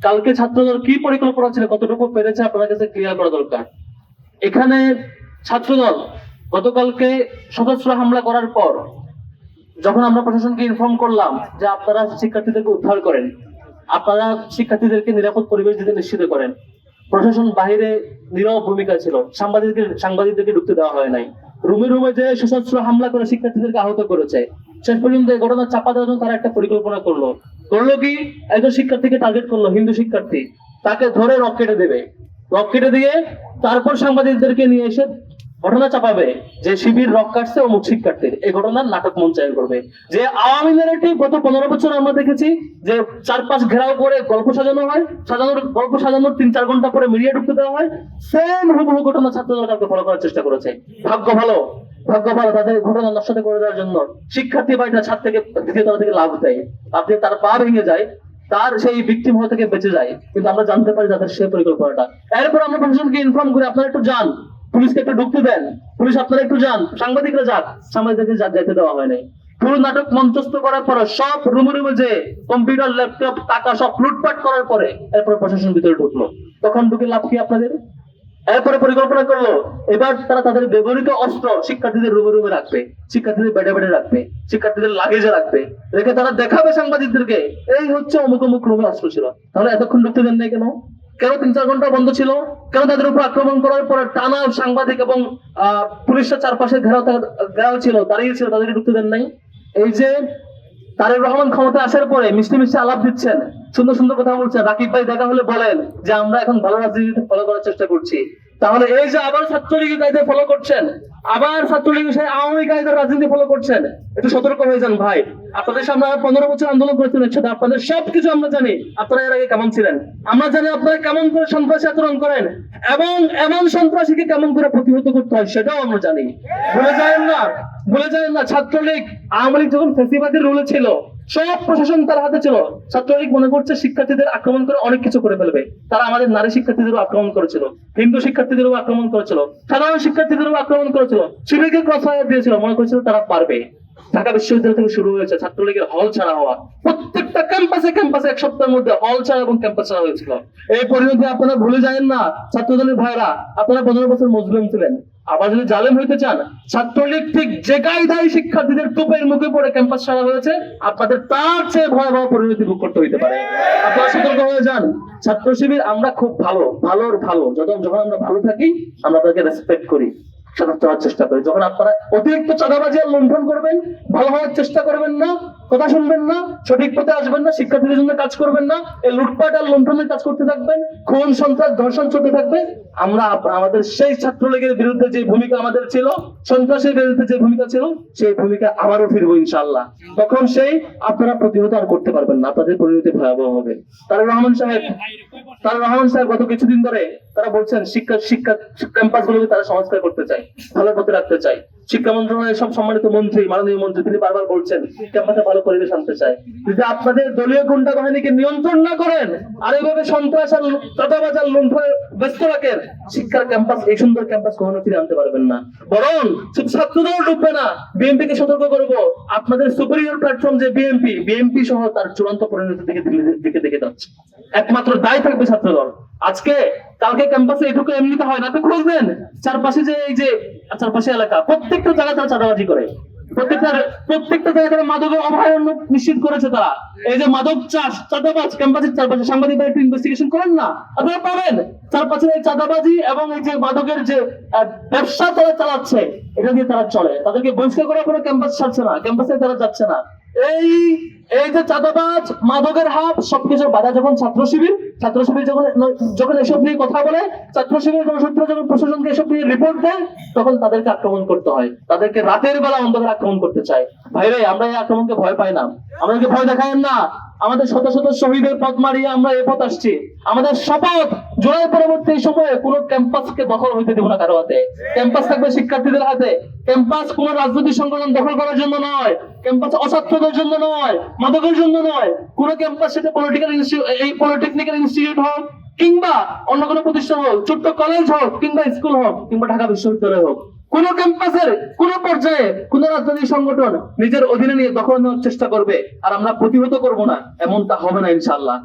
কালকে ছাত্রদল কি পরিকল্পনা ছিল, কতটুকু পেরেছে আপনার কাছে ক্লিয়ার করা দরকার। এখানে ছাত্রদল গতকালকে সশস্ত্র হামলা করার পর যখন আমরা প্রশাসনকে ইনফর্ম করলাম যে আপনারা শিক্ষার্থীদেরকে উদ্ধার করেন, আপনারা শিক্ষার্থীদেরকে নিরাপদ পরিবেশ দিতে নিশ্চিত করেন, প্রশাসন বাহিরে নীরব ভূমিকা ছিল, সাংবাদিকদেরকে ঢুকতে দেওয়া হয় নাই। রুমে রুমে যে সশস্ত্র হামলা করে শিক্ষার্থীদেরকে আহত করেছে। শেষ পর্যন্ত এই ঘটনা চাপা দেওয়ার জন্য তারা একটা পরিকল্পনা করলো কি, একজন শিক্ষার্থীকে টার্গেট করলো, হিন্দু শিক্ষার্থী, তাকে ধরে রকেটে দেবে, রকেটে দিয়ে তারপর সাংবাদিকদেরকে নিয়ে এসে ঘটনা চাপাবে যে শিবির রক কাটছে অমুক শিক্ষার্থীর। এই ঘটনার নাটক মঞ্চায়ন করবে। যে আওয়ামী ন্যারেটিভ গত 15 বছর আমরা দেখেছি যে চারপাশ ঘেরাও করে গল্প সাজানো হয়, গল্প সাজানোর 3-4 ঘন্টা পরে মিডিয়া ঢুকতে দেওয়া হয়, সেম হুবহু ঘটনা ছাত্রদল কালকে ফলো করার চেষ্টা করেছে। ভাগ্য ভালো তাদের ঘটনা নষ্ট করে দেওয়ার জন্য শিক্ষার্থী বাড়িটা ছাদ থেকে দ্বিতীয় তলা থেকে লাভ দেয়, আপনি তার পা ভেঙে যায়, তার সেই ভিকটিম হওয়া থেকে বেঁচে যায়, কিন্তু আমরা জানতে পারি তাদের সেই পরিকল্পনাটা। এরপর আমরা প্রশাসনকে ইনফর্ম করি আপনারা একটু যান, পুলিশকে একটু ঢুকতে দেন, পুলিশ আপনারা একটু যান, সাংবাদিকরা যাক, সাংবাদিকদেরকে যেতে দেওয়া হয় নাই। পুরো নাটক মঞ্চস্থ করার পরে সব রুমে রুমে যে কম্পিউটার ল্যাপটপ টাকা সব লুটপাট করার পরে এরপর প্রশাসন ভিতরে ঢুকলো। তখন ঢুকে লাভ কি আপনাদের? এরপরে পরিকল্পনা করলো এবার তারা তাদের ব্যবহৃত অস্ত্র শিক্ষার্থীদের রুমে রুমে রাখবে, শিক্ষার্থীদের বেডে বেডে রাখবে, শিক্ষার্থীদের লাগেজে রাখবে, রেখে তারা দেখাবে সাংবাদিকদেরকে এই হচ্ছে অমুক অমুক রুমে অস্ত্র ছিল। তাহলে এতক্ষণ ঢুকতে দেন নাই কেন? 3-4 ঘন্টা বন্ধ ছিল কেন? তাদের উপর আক্রমণ করার পরে টানা সাংবাদিক এবং পুলিশের চারপাশে ঘেরাও ছিল, দাঁড়িয়ে ছিল, তাদেরকে ঢুকতে দেন নাই। এই যে তারেক রহমান ক্ষমতা আসার পরে মিষ্টি মিষ্টি আলাপ দিচ্ছেন, সুন্দর সুন্দর কথা বলছেন, রাকিব ভাই দেখা হলে বলেন যে আমরা এখন ভালো রাজনীতিতে ফলো করার চেষ্টা করছি। তাহলে এই যে আবার ছাত্রলীগের কায়দায় ফলো করছেন, আবার ছাত্রলীগের সেই আওয়ামী কায়দার রাজনীতি ফলো করছেন, একটু সতর্ক হয়ে যান ভাই। আপনাদের সামনে 15 বছর আন্দোলন করেছেন একসাথে, আপনাদের সবকিছু আমরা জানি। আপনারা এর আগে কেমন ছিলেন আমরা জানি, আপনারা কেমন করে সন্ত্রাসী আচরণ করেন এবং এমন সন্ত্রাসীকে কেমন করে প্রতিহত করতে হয় সেটাও আমরা জানি। ভুলে যাবেন না ছাত্রলীগ আওয়ামী লীগ যখন ফ্যাসিবাদের রুলে ছিল, সব প্রশাসন তার হাতে ছিল। ছাত্রলীগ মনে করছে শিক্ষার্থীদের আক্রমণ করে অনেক কিছু করে ফেলবে। তারা আমাদের নারী শিক্ষার্থীদেরও আক্রমণ করেছিল, হিন্দু শিক্ষার্থীদেরও আক্রমণ করেছিল, সাধারণ শিক্ষার্থীদেরও আক্রমণ করেছিল, শিবিরকে ক্রসফায়ার দিয়েছিল, মনে করেছিল তারা পারবে। ঢাকা বিশ্ববিদ্যালয় থেকে শুরু হয়েছে ছাত্রলীগের হল ছাড়া হওয়া, প্রত্যেকটা ক্যাম্পাসে এক সপ্তাহের মধ্যে হল ছাড়া এবং ক্যাম্পাস ছাড়া হয়েছিল। এই পরিণতি আপনারা ভুলে যাবেন না ছাত্রদলের ভাইরা। আপনারা 15 বছর মজলুম ছিলেন, আবার যদি জালেম হইতে চান, ছাত্রলীগ ঠিক যে কায়দায় শিক্ষার্থীদের তোপের মুখে পড়ে ক্যাম্পাস ছাড়া হয়েছে, আপনাদের তার চেয়ে ভয়াবহ পরিণতি ভোগ করতে হইতে পারে। আপনারা সতর্ক হয়ে যান। ছাত্র শিবির আমরা খুব ভালো যখন আমরা ভালো থাকি আমরা আপনাকে রেসপেক্ট করি, সাথে চলার চেষ্টা করি। যখন আপনারা অতিরিক্ত চাঁদাবাজি আর লুণ্ঠন করবেন, ভালো হওয়ার চেষ্টা করবেন না, কথা শুনবেন না, সঠিক পথে আসবেন না, শিক্ষার্থীদের জন্য কাজ করবেন না, এই লুটপাট আর লুণ্ঠনের কাজ করতে থাকবেন, খুন সন্ত্রাস ধর্ষণ চলতে থাকবে, আমরা আমাদের সেই ছাত্রলীগের বিরুদ্ধে যে ভূমিকা আমাদের ছিল, সন্ত্রাসের বিরুদ্ধে যে ভূমিকা ছিল, সেই ভূমিকা আবারও ফিরবো ইনশাআল্লাহ। তখন সেই আপনারা প্রতিহত আর করতে পারবেন না, আপনাদের পরিণতি ভয়াবহ হবে। তারেক রহমান সাহেব গত কিছুদিন ধরে তারা বলছেন শিক্ষা ক্যাম্পাস গুলোকে তারা সংস্কার করতে চায়, ভালো পথে রাখতে চায়। শিক্ষা মন্ত্রণালয়ের সব সম্মানিত মন্ত্রী, মাননীয় মন্ত্রী, তিনি বারবার বলছেন ক্যাম্পাসে ভালো পরিবেশ আনতে চায়। যদি আপনাদের দলীয় গুন্ডা বাহিনীকে নিয়ন্ত্রণ না করেন আর এইভাবে সন্ত্রাস আর চাঁদাবাজ আর লুণ্ঠনে ব্যস্ত রাখেন, শিক্ষার ক্যাম্পাস, এই সুন্দর ক্যাম্পাস কখনো ফিরে আনতে পারবেন না। বরং শুধু ছাত্রদল ডুববে না, বিএনপি কে সতর্ক করবো, আপনাদের সুপিরিয়র প্ল্যাটফর্ম যে বিএনপি সহ তার চূড়ান্ত পরিণতির দিকে দেখে যাচ্ছে। একমাত্র দায় থাকবে ছাত্রদল। কালকে ক্যাম্পাসে এটুকু এমনিতে হয় না, তো খুঁজবেন চারপাশে যে এই যে চারপাশে এলাকা, প্রত্যেকটা জায়গায় তারা চাঁদাবাজি করে, প্রত্যেকটা জায়গায় তারা মাদকের অভয়ারণ্য নিশ্চিত করেছে। তারা এই যে মাদক চাষ, চাঁদাবাজ ক্যাম্পাসের চারপাশে, সাংবাদিকরা একটু ইনভেস্টিগেশন করেন না, আপনারা পাবেন চারপাশে এই চাঁদাবাজি এবং এই যে মাদকের যে ব্যবসা তারা চালাচ্ছে, এটা দিয়ে তারা চলে। তাদেরকে বহিষ্কার করার পরে ক্যাম্পাস ছাড়ছে না, ক্যাম্পাসে তারা যাচ্ছে না। এই যে চাঁদাবাজ, মাদকের হাব, সবকিছুর বাধা যখন ছাত্র শিবির যখন এসব নিয়ে কথা বলে, ছাত্র শিবির যখন প্রশাসনকে এসব নিয়ে রিপোর্ট দেয়, তখন তাদেরকে আক্রমণ করতে হয়, তাদেরকে রাতের বেলা অন্ধকারে আক্রমণ করতে চায়। ভাইরাই, আমরা এই আক্রমণকে ভয় পাই না, আমাদেরকে ভয় দেখায়েন না। আমাদের শত শত শহীদের পথ মারিয়ে আমরা এ পথ আসছি। আমাদের শপথ, জুলাই পরবর্তী সময়ে কোন ক্যাম্পাসকে দখল হইতে দেব না কারো হাতে। ক্যাম্পাস থাকবে শিক্ষার্থীদের হাতে। ক্যাম্পাস কোন রাজনৈতিক সংগঠন দখল করার জন্য নয়, ক্যাম্পাস অছাত্রদের জন্য নয়, মাদকের জন্য নয়। কোন ক্যাম্পাস, সেটা পলিটেকনিক্যাল ইনস্টিটিউট হোক কিংবা অন্য কোনো প্রতিষ্ঠান হোক, ছোট্ট কলেজ হোক কিংবা স্কুল হোক কিংবা ঢাকা বিশ্ববিদ্যালয় হোক, কোন ক্যাম্পাসের কোন পর্যায়ে কোন রাজনৈতিক সংগঠন নিজের অধীনে নিয়ে দখল নেওয়ার চেষ্টা করবে আর আমরা প্রতিহত করব না, এমনটা হবে না ইনশাআল্লাহ।